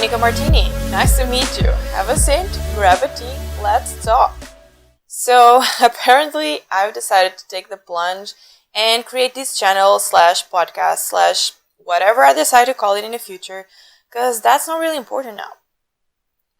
make a martini. Nice to meet you. Have a seat, grab a tea, let's talk. So apparently I've decided to take the plunge and create this channel slash podcast slash whatever I decide to call it in the future, because that's not really important now.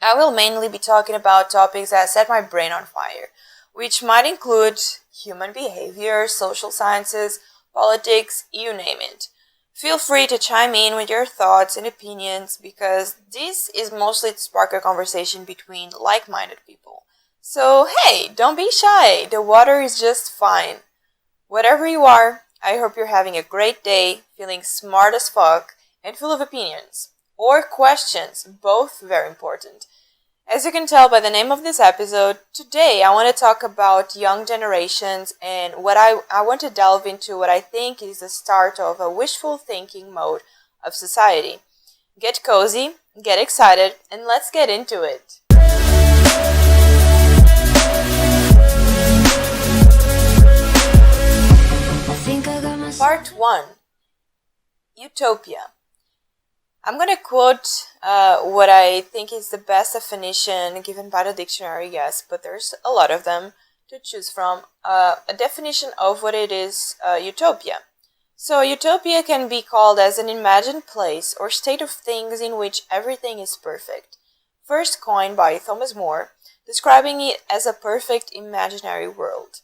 I will mainly be talking about topics that set my brain on fire, which might include human behavior, social sciences, politics, you name it. Feel free to chime in with your thoughts and opinions, because this is mostly to spark a conversation between like-minded people. So hey, don't be shy, the water is just fine. Whatever you are, I hope you're having a great day, feeling smart as fuck, and full of opinions. Or questions, both very important. As you can tell by the name of this episode, today I want to talk about young generations and what I want to delve into what I think is the start of a wishful thinking mode of society. Get cozy, get excited, and let's get into it. Part 1. Utopia. I'm going to quote what I think is the best definition given by the dictionary, yes, but there's a lot of them to choose from. A definition of what it is, utopia. So utopia can be called as an imagined place or state of things in which everything is perfect. First coined by Thomas More, describing it as a perfect imaginary world.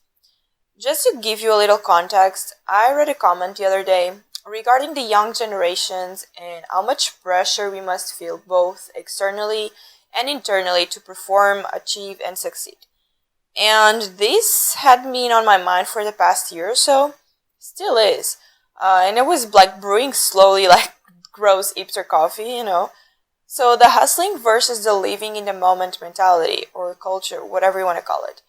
Just to give you a little context, I read a comment the other day regarding the young generations and how much pressure we must feel both externally and internally to perform, achieve, and succeed. And this had been on my mind for the past year or so, still is. And it was like brewing slowly like gross hipster coffee, you know. So the hustling versus the living in the moment mentality or culture, whatever you want to call it.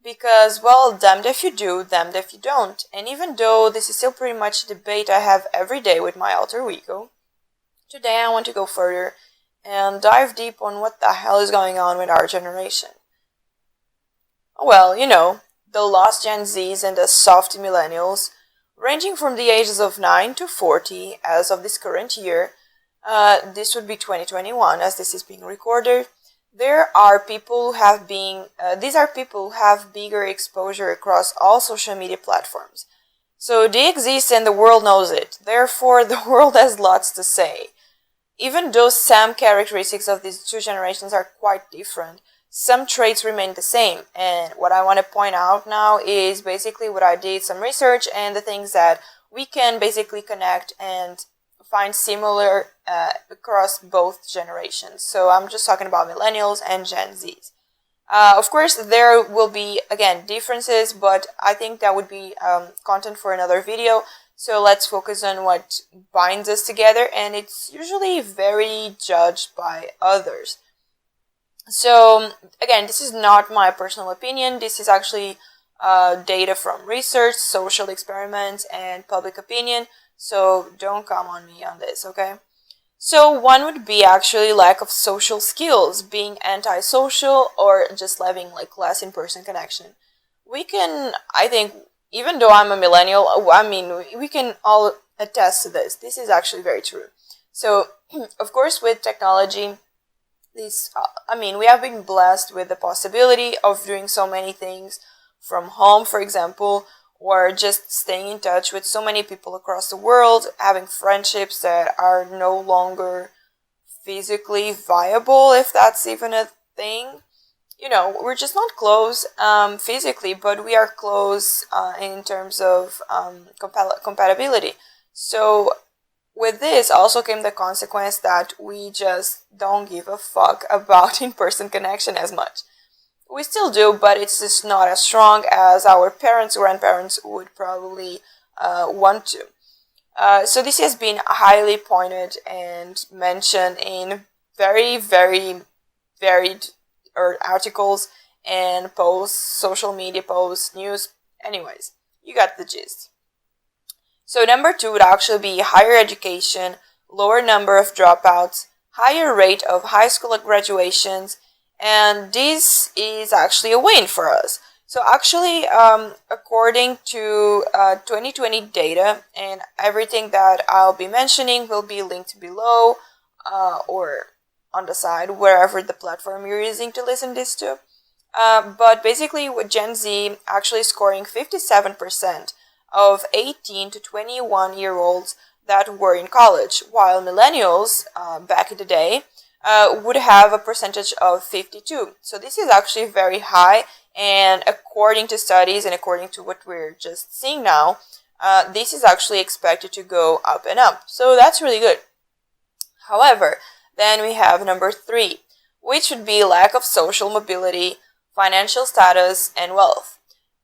Because, well, damned if you do, damned if you don't. And even though this is still pretty much a debate I have every day with my alter ego, today I want to go further and dive deep on what the hell is going on with our generation. Well, you know, the lost Gen Zs and the soft millennials, ranging from the ages of 9 to 40 as of this current year, this would be 2021 as this is being recorded. These are people who have bigger exposure across all social media platforms. So they exist and the world knows it. Therefore, the world has lots to say. Even though some characteristics of these two generations are quite different, some traits remain the same. And what I want to point out now is basically what I did some research and the things that we can basically connect and find similar across both generations. So I'm just talking about millennials and Gen Zs. Of course, there will be, again, differences, but I think that would be content for another video. So let's focus on what binds us together, and it's usually very judged by others. So, again, this is not my personal opinion. This is actually data from research, social experiments, and public opinion. So don't come on me on this, okay? So one would be actually lack of social skills, being antisocial or just having like less in-person connection. We can, I think, even though I'm a millennial, we can all attest to this. This is actually very true. So, of course, with technology, we have been blessed with the possibility of doing so many things from home, for example, or just staying in touch with so many people across the world, having friendships that are no longer physically viable, if that's even a thing. You know, we're just not close physically, but we are close in terms of compatibility. So with this also came the consequence that we just don't give a fuck about in-person connection as much. We still do, but it's just not as strong as our parents, grandparents would probably want to. So this has been highly pointed and mentioned in very, very varied articles and posts, social media posts, news. Anyways, you got the gist. So number 2 would actually be higher education, lower number of dropouts, higher rate of high school graduations, and this is actually a win for us. So actually, according to 2020 data, and everything that I'll be mentioning will be linked below, or on the side, wherever the platform you're using to listen this to. But basically, with Gen Z actually scoring 57% of 18 to 21-year-olds that were in college, while millennials, back in the day, would have a percentage of 52. So this is actually very high, and according to studies and according to what we're just seeing now, this is actually expected to go up and up. So that's really good. However, then we have number 3, which would be lack of social mobility, financial status, and wealth.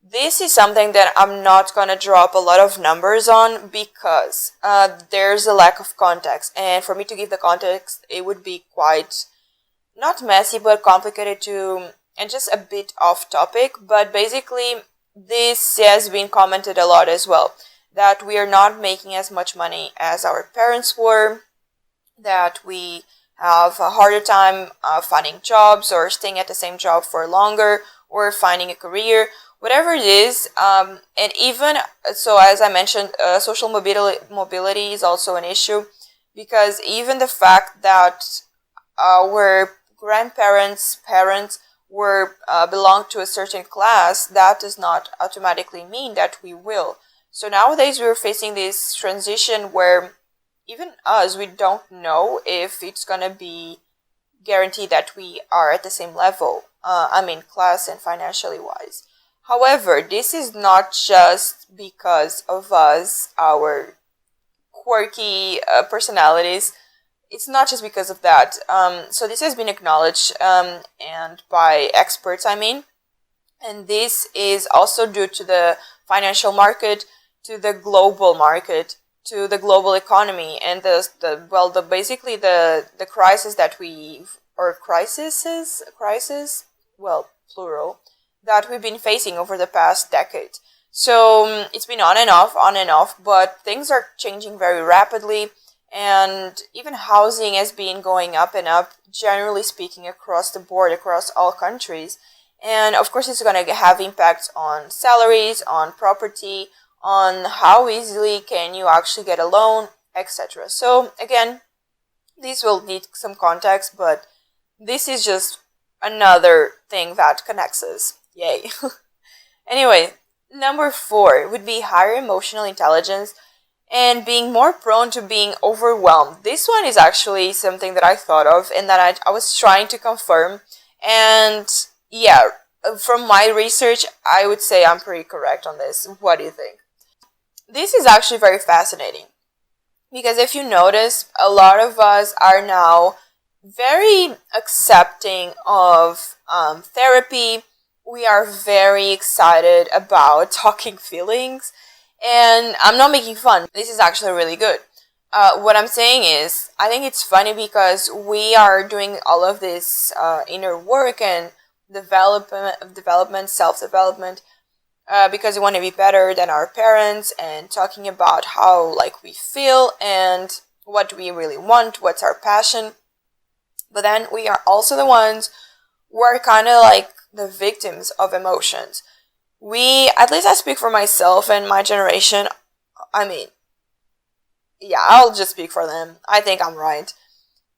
This is something that I'm not going to drop a lot of numbers on because there's a lack of context. And for me to give the context, it would be quite, not messy, but complicated and just a bit off topic. But basically, this has been commented a lot as well, that we are not making as much money as our parents were, that we have a harder time finding jobs or staying at the same job for longer or finding a career, whatever it is. And even so, as I mentioned, social mobility is also an issue, because even the fact that our grandparents, parents were belong to a certain class, that does not automatically mean that we will. So nowadays we're facing this transition where even us, we don't know if it's gonna be guaranteed that we are at the same level, class and financially wise. However, this is not just because of us, our quirky personalities. It's not just because of that. So this has been acknowledged, and by experts, and this is also due to the financial market, to the global market, to the global economy, and basically the crisis that plural, that we've been facing over the past decade. So it's been on and off, but things are changing very rapidly, and even housing has been going up and up, generally speaking, across the board, across all countries. And of course, it's going to have impacts on salaries, on property, on how easily can you actually get a loan, etc. So again, these will need some context, but this is just another thing that connects us. Yay. Anyway, number 4 would be higher emotional intelligence and being more prone to being overwhelmed. This one is actually something that I thought of and that I was trying to confirm. And yeah, from my research, I would say I'm pretty correct on this. What do you think? This is actually very fascinating, because if you notice, a lot of us are now very accepting of therapy. We are very excited about talking feelings, and I'm not making fun. This is actually really good. What I'm saying is, I think it's funny because we are doing all of this inner work and development, self-development, because we want to be better than our parents, and talking about how we feel and what we really want, what's our passion. But then we are also the ones who are kind of like the victims of emotions. At least I speak for myself and my generation. I'll just speak for them. I think I'm right.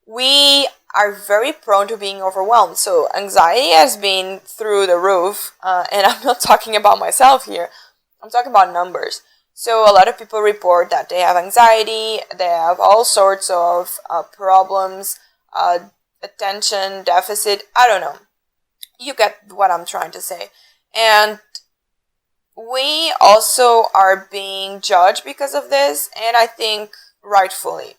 We are very prone to being overwhelmed. So anxiety has been through the roof, and I'm not talking about myself here. I'm talking about numbers. So a lot of people report that they have anxiety, they have all sorts of problems, attention deficit, I don't know. You get what I'm trying to say. And we also are being judged because of this, and I think rightfully.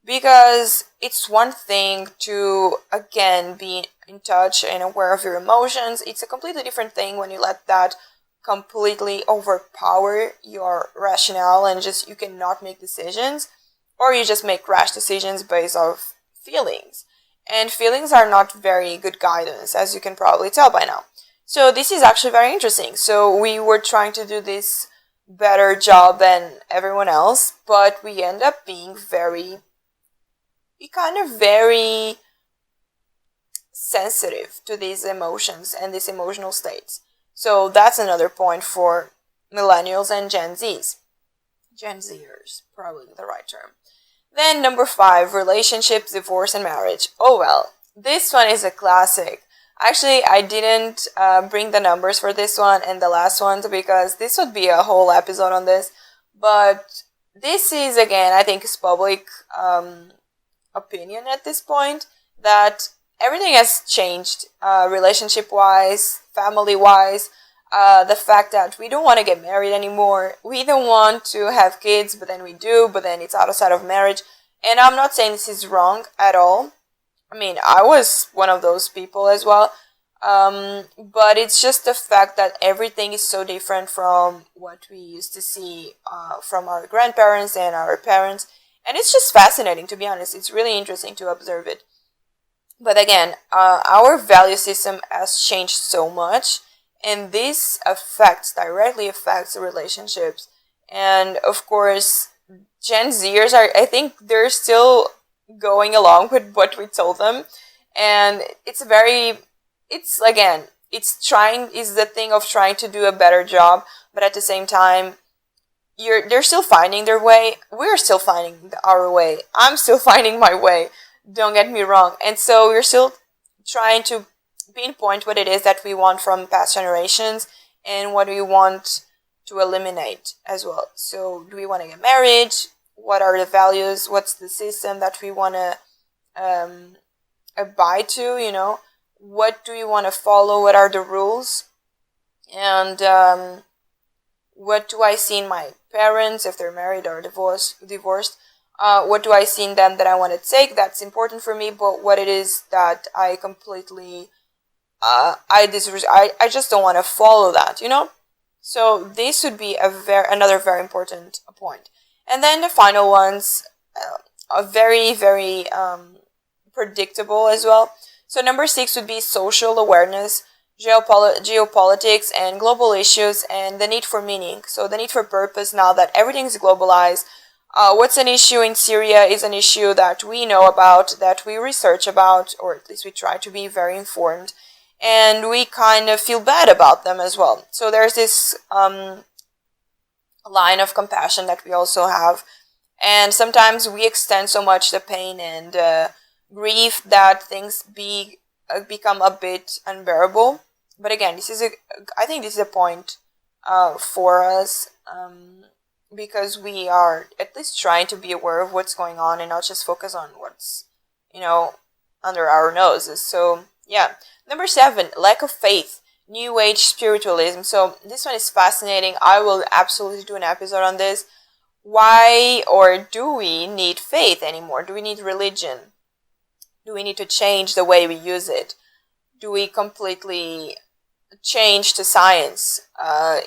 Because it's one thing to, again, be in touch and aware of your emotions. It's a completely different thing when you let that completely overpower your rationale and just you cannot make decisions, or you just make rash decisions based off feelings. And feelings are not very good guidance, as you can probably tell by now. So this is actually very interesting. So we were trying to do this better job than everyone else, but we end up being very sensitive to these emotions and these emotional states. So that's another point for millennials and Gen Zs. Gen Zers, probably the right term. Then number 5, relationships, divorce, and marriage. Oh well, this one is a classic. Actually, I didn't bring the numbers for this one and the last ones because this would be a whole episode on this. But this is, again, I think is public opinion at this point, that everything has changed relationship-wise, family-wise. The fact that we don't want to get married anymore. We don't want to have kids, but then we do, but then it's outside of marriage. And I'm not saying this is wrong at all. I mean, I was one of those people as well. But it's just the fact that everything is so different from what we used to see from our grandparents and our parents. And it's just fascinating, to be honest. It's really interesting to observe it. But again, our value system has changed so much. And this directly affects the relationships. And of course, Gen Zers I think they're still going along with what we told them. And it's the thing of trying to do a better job. But at the same time, they're still finding their way. We're still finding our way. I'm still finding my way. Don't get me wrong. And so we're still trying to pinpoint what it is that we want from past generations and what we want to eliminate as well. So do we want to get married? What are the values? What's the system that we want to abide to? What do we want to follow? What are the rules? And what do I see in my parents, if they're married or divorced? What do I see in them that I want to take? That's important for me, but what it is that I completely I just don't want to follow that, So this would be another very important point. And then the final ones are very, very predictable as well. So number 6 would be social awareness, geopolitics, and global issues, and the need for meaning. So the need for purpose now that everything's globalized. What's an issue in Syria is an issue that we know about, that we research about, or at least we try to be very informed. And we kind of feel bad about them as well. So there's this line of compassion that we also have. And sometimes we extend so much the pain and grief that things become a bit unbearable. But again, I think this is a point for us because we are at least trying to be aware of what's going on and not just focus on what's, under our noses. So, yeah. Number 7, lack of faith, New Age spiritualism. So this one is fascinating. I will absolutely do an episode on this. Why or do we need faith anymore? Do we need religion? Do we need to change the way we use it? Do we completely change to science?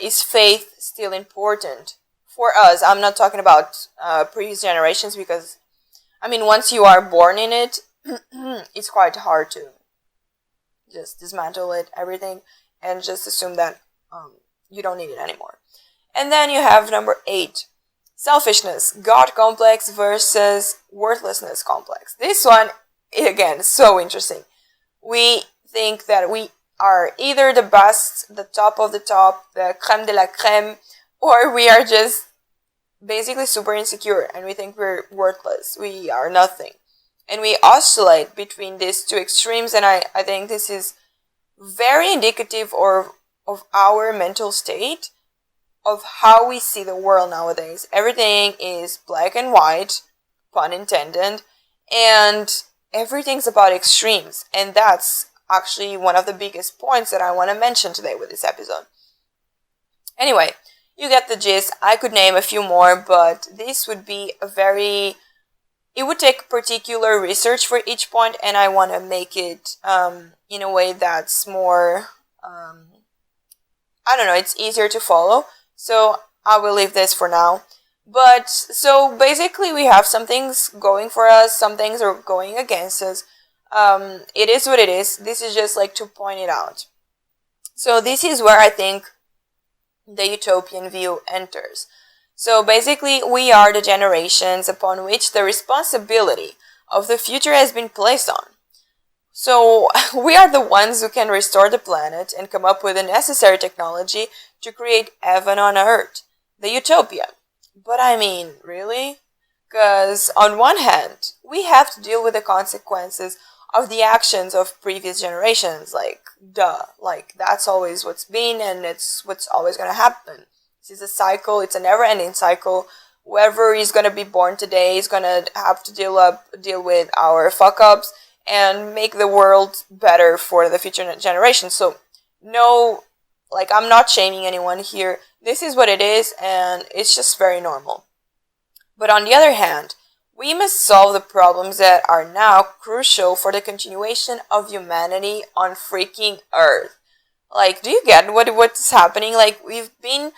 Is faith still important for us? I'm not talking about previous generations because, once you are born in it, it's quite hard to just dismantle everything, and just assume that you don't need it anymore. And then you have number 8, selfishness, God complex versus worthlessness complex. This one, again, so interesting. We think that we are either the best, the top of the top, the creme de la creme, or we are just basically super insecure and we think we're worthless. We are nothing. And we oscillate between these two extremes, and I think this is very indicative of our mental state, of how we see the world nowadays. Everything is black and white, pun intended, and everything's about extremes. And that's actually one of the biggest points that I want to mention today with this episode. Anyway, you get the gist. I could name a few more, but this would be it would take particular research for each point, and I want to make it in a way that's more, it's easier to follow. So I will leave this for now. But so basically we have some things going for us, some things are going against us. It is what it is. This is just to point it out. So this is where I think the utopian view enters. So basically, we are the generations upon which the responsibility of the future has been placed on. So we are the ones who can restore the planet and come up with the necessary technology to create heaven on earth, the utopia. But really? Because on one hand, we have to deal with the consequences of the actions of previous generations. Like, duh. Like, that's always what's been, and it's what's always going to happen. This is a cycle. It's a never-ending cycle. Whoever is going to be born today is going to have to deal with our fuck-ups and make the world better for the future generations. So, no, like, I'm not shaming anyone here. This is what it is, and it's just very normal. But on the other hand, we must solve the problems that are now crucial for the continuation of humanity on freaking Earth. Like, do you get what's happening? Like, we've been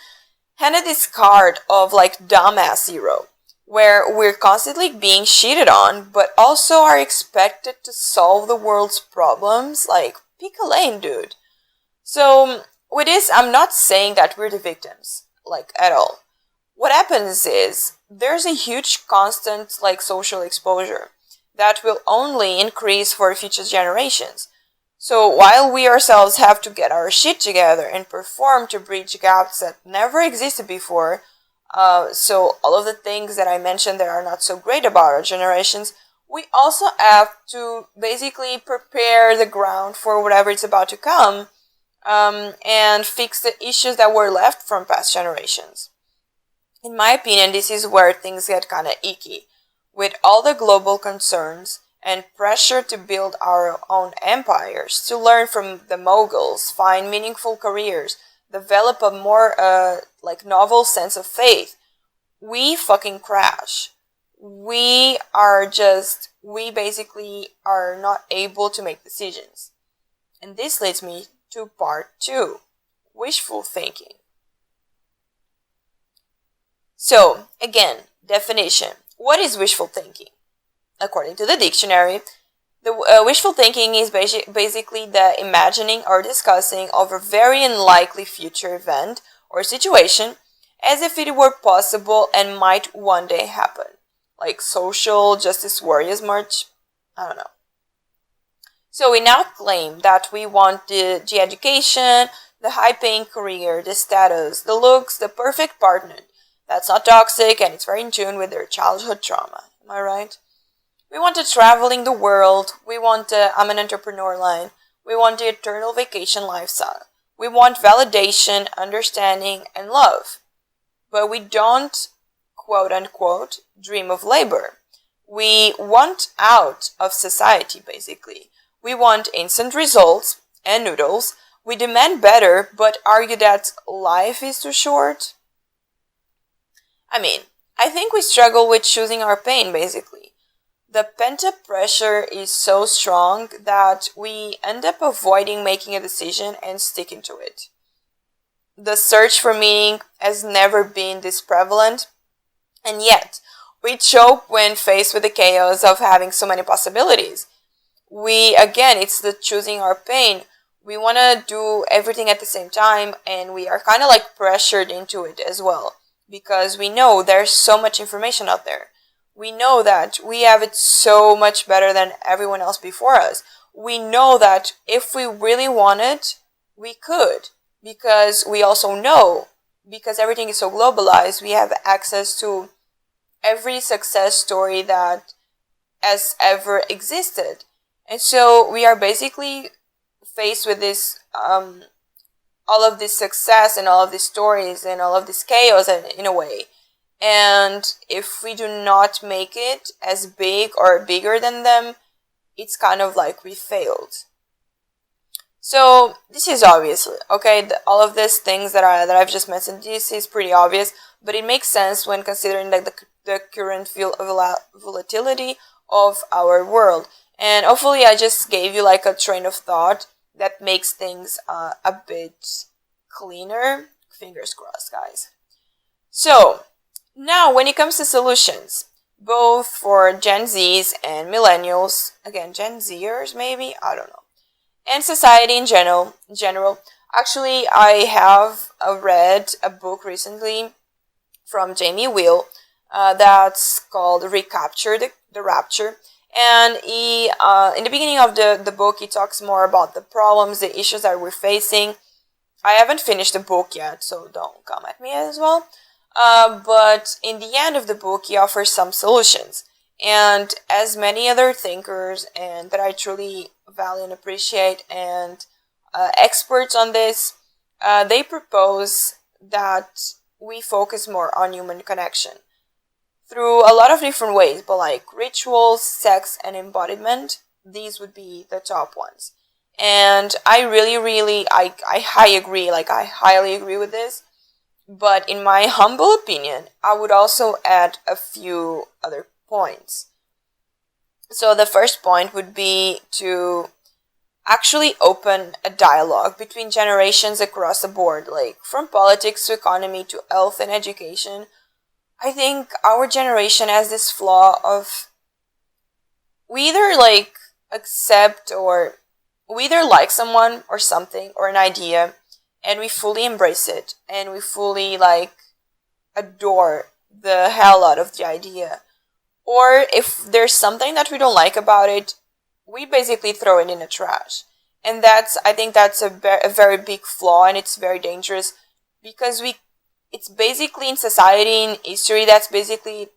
handed this card of, like, dumbass hero, where we're constantly being cheated on, but also are expected to solve the world's problems. Like, pick a lane, dude. So, with this, I'm not saying that we're the victims, like, at all. What happens is, there's a huge constant, like, social exposure that will only increase for future generations. So while we ourselves have to get our shit together and perform to bridge gaps that never existed before, so all of the things that I mentioned that are not so great about our generations, we also have to basically prepare the ground for whatever is about to come, and fix the issues that were left from past generations. In my opinion, this is where things get kind of icky. With all the global concerns and pressure to build our own empires, to learn from the moguls, find meaningful careers, develop a more, novel sense of faith, we fucking crash. We basically are not able to make decisions. And this leads me to part 2, wishful thinking. So, again, definition. What is wishful thinking? According to the dictionary, the wishful thinking is basically the imagining or discussing of a very unlikely future event or situation as if it were possible and might one day happen. Like social justice warriors march? I don't know. So we now claim that we want the education, the high-paying career, the status, the looks, the perfect partner that's not toxic and it's very in tune with their childhood trauma. Am I right? We want to traveling the world. We want the I'm an entrepreneur line. We want the eternal vacation lifestyle. We want validation, understanding, and love. But we don't, quote unquote, dream of labor. We want out of society, basically. We want instant results and noodles. We demand better, but argue that life is too short. I mean, I think we struggle with choosing our pain, basically. The pent-up pressure is so strong that we end up avoiding making a decision and sticking to it. The search for meaning has never been this prevalent, and yet we choke when faced with the chaos of having so many possibilities. It's the choosing our pain. We want to do everything at the same time, and we are kind of like pressured into it as well. Because we know there's so much information out there. We know that we have it so much better than everyone else before us. We know that if we really wanted, we could. Because we also know, because everything is so globalized, we have access to every success story that has ever existed. And so we are basically faced with this all of this success and all of these stories and all of this chaos in a way. And if we do not make it as big or bigger than them, it's kind of like we failed. So this is obvious, okay? All of these things that I've just mentioned, this is pretty obvious, but it makes sense when considering like the current volatility of our world. And hopefully I just gave you like a train of thought that makes things a bit cleaner. Fingers crossed, guys. So, now when it comes to solutions, both for Gen Zs and Millennials, again, Gen Zers maybe, I don't know, and society in general. Actually, I have read a book recently from Jamie Wheel that's called Recapture, the Rapture. And he, in the beginning of the book, he talks more about the problems, the issues that we're facing. I haven't finished the book yet, so don't come at me as well. But in the end of the book, he offers some solutions. And as many other thinkers and that I truly value and appreciate, and experts on this, they propose that we focus more on human connection through a lot of different ways, but like rituals, sex, and embodiment. These would be the top ones. And I really, I highly agree with this. But in my humble opinion, I would also add a few other points. So the first point would be to actually open a dialogue between generations across the board, like from politics to economy to health and education. I think our generation has this flaw of we either like accept or we either like someone or something or an idea and we fully embrace it and we fully like adore the hell out of the idea. Or if there's something that we don't like about it, we basically throw it in the trash. And I think that's a very big flaw, and it's very dangerous because it's basically in society, in history, that's basically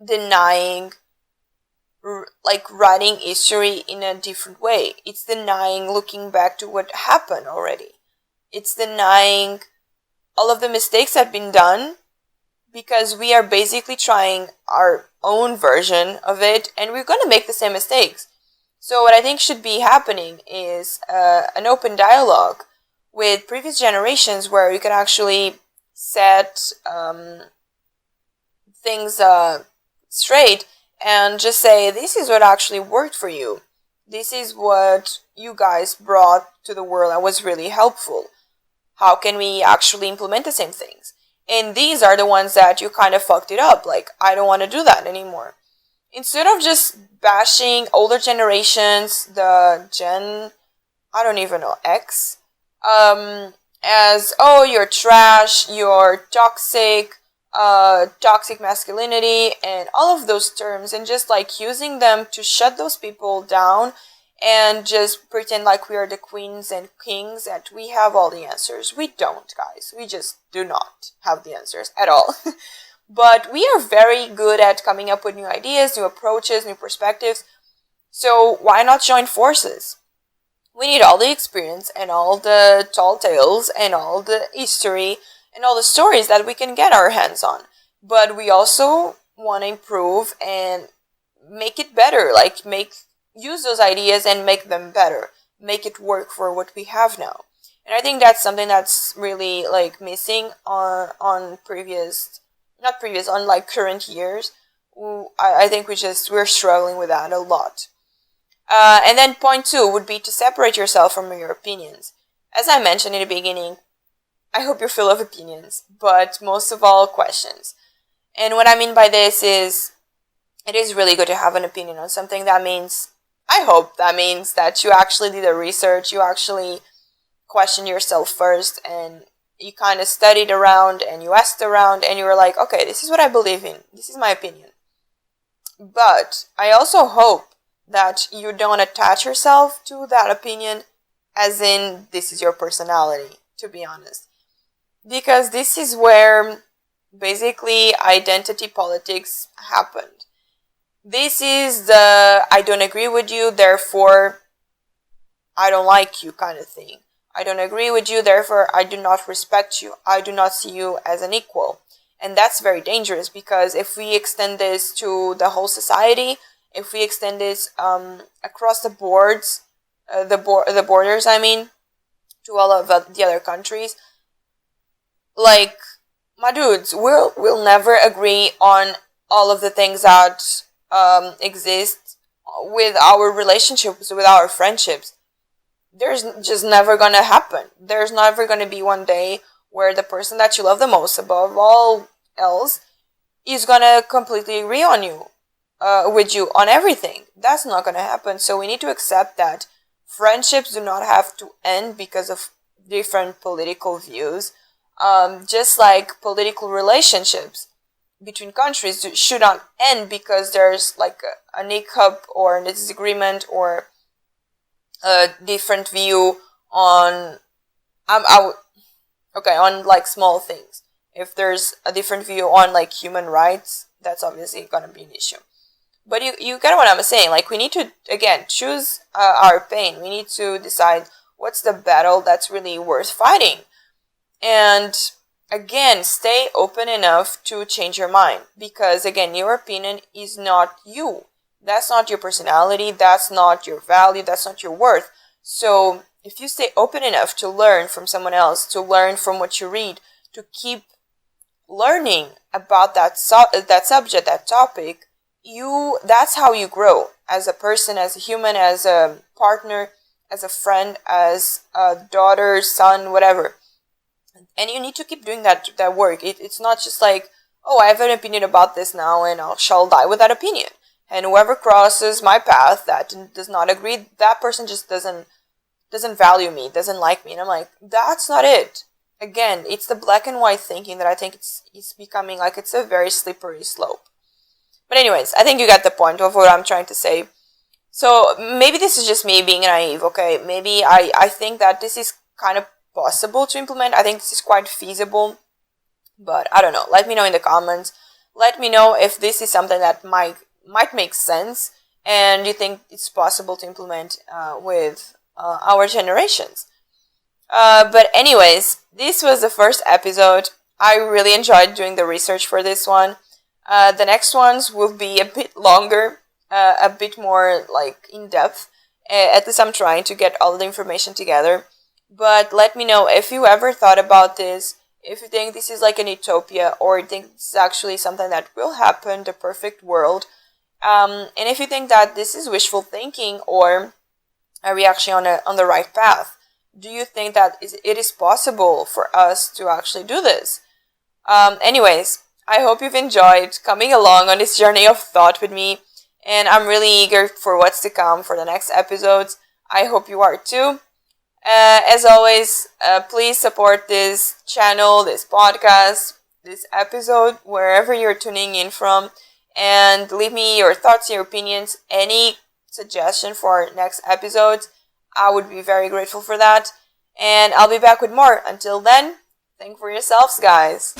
denying, like writing history in a different way. It's denying looking back to what happened already. It's denying all of the mistakes that have been done because we are basically trying our own version of it and we're going to make the same mistakes. So what I think should be happening is an open dialogue with previous generations where you can actually set things straight and just say, this is what actually worked for you. This is what you guys brought to the world and was really helpful. How can we actually implement the same things? And these are the ones that you kind of fucked it up. Like, I don't want to do that anymore. Instead of just bashing older generations, the I don't even know, X, as, oh, you're trash, you're toxic, toxic masculinity, and all of those terms, and just like using them to shut those people down and just pretend like we are the queens and kings, that we have all the answers. We don't, guys. We just do not have the answers at all. But we are very good at coming up with new ideas, new approaches, new perspectives. So why not join forces? We need all the experience and all the tall tales and all the history and all the stories that we can get our hands on. But we also want to improve and make it better, like use those ideas and make them better, make it work for what we have now. And I think that's something that's really like missing on like current years. I think we're struggling with that a lot. And then point 2 would be to separate yourself from your opinions. As I mentioned in the beginning, I hope you're full of opinions, but most of all, questions. And what I mean by this is, it is really good to have an opinion on something. I hope that means that you actually did the research, you actually questioned yourself first, and you kind of studied around, and you asked around, and you were like, okay, this is what I believe in, this is my opinion. But I also hope that you don't attach yourself to that opinion as in this is your personality, to be honest. Because this is where basically identity politics happened. This is the I don't agree with you, therefore I don't like you kind of thing. I don't agree with you, therefore I do not respect you. I do not see you as an equal. And that's very dangerous, because if we extend this to the whole society, if we extend this across the boards, the borders, I mean, to all of the other countries, like, my dudes, we'll never agree on all of the things that exist with our relationships, with our friendships. There's just never gonna happen. There's never gonna be one day where the person that you love the most above all else is gonna completely agree on you, with you on everything. That's not gonna happen. So we need to accept that friendships do not have to end because of different political views. Just like political relationships between countries should not end because there's like an hiccup or a disagreement or a different view on Okay, on like small things. If there's a different view on like human rights, that's obviously gonna be an issue. But you get what I'm saying. Like, we need to, again, choose our pain. We need to decide what's the battle that's really worth fighting. And again, stay open enough to change your mind. Because again, your opinion is not you. That's not your personality. That's not your value. That's not your worth. So if you stay open enough to learn from someone else, to learn from what you read, to keep learning about that subject, that topic, that's how you grow as a person, as a human, as a partner, as a friend, as a daughter, son, whatever. And you need to keep doing that work. It's not just like, oh, I have an opinion about this now and I shall die with that opinion. And whoever crosses my path that does not agree, that person just doesn't value me, doesn't like me. And I'm like, that's not it. Again, it's the black and white thinking that I think it's becoming like it's a very slippery slope. But anyways, I think you got the point of what I'm trying to say. So maybe this is just me being naive, okay? Maybe I think that this is kind of possible to implement. I think this is quite feasible. But I don't know. Let me know in the comments. Let me know if this is something that might make sense and you think it's possible to implement with our generations. But anyways, this was the first episode. I really enjoyed doing the research for this one. The next ones will be a bit longer, a bit more like in depth. At least I'm trying to get all the information together. But let me know if you ever thought about this, if you think this is like an utopia, or you think this is actually something that will happen, the perfect world. And if you think that this is wishful thinking or a reaction on the right path. Do you think that it is possible for us to actually do this? Anyways, I hope you've enjoyed coming along on this journey of thought with me, and I'm really eager for what's to come for the next episodes. I hope you are too. As always, please support this channel, this podcast, this episode, wherever you're tuning in from, and leave me your thoughts, your opinions, any suggestion for next episodes. I would be very grateful for that. And I'll be back with more. Until then, think for yourselves, guys.